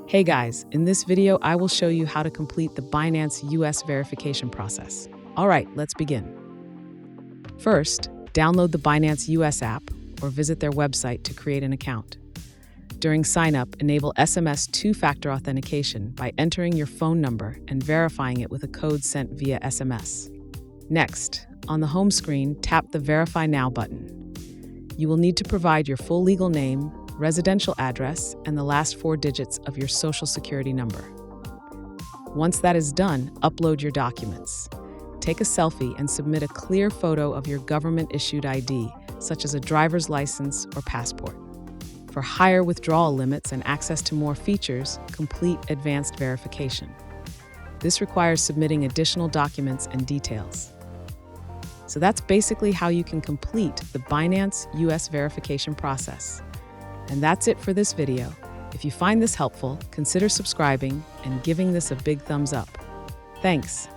Hey guys, in this video, I will show you how to complete the Binance US verification process. All right, let's begin. First, download the Binance US app or visit their website to create an account. During sign-up, enable SMS two-factor authentication by entering your phone number and verifying it with a code sent via SMS. Next, on the home screen, tap the Verify Now button. You will need to provide your full legal name, residential address, and the last 4 digits of your Social Security number. Once that is done, upload your documents. Take a selfie and submit a clear photo of your government-issued ID, such as a driver's license or passport. For higher withdrawal limits and access to more features, complete advanced verification. This requires submitting additional documents and details. So that's basically how you can complete the Binance US verification process. And that's it for this video. If you find this helpful, consider subscribing and giving this a big thumbs up. Thanks.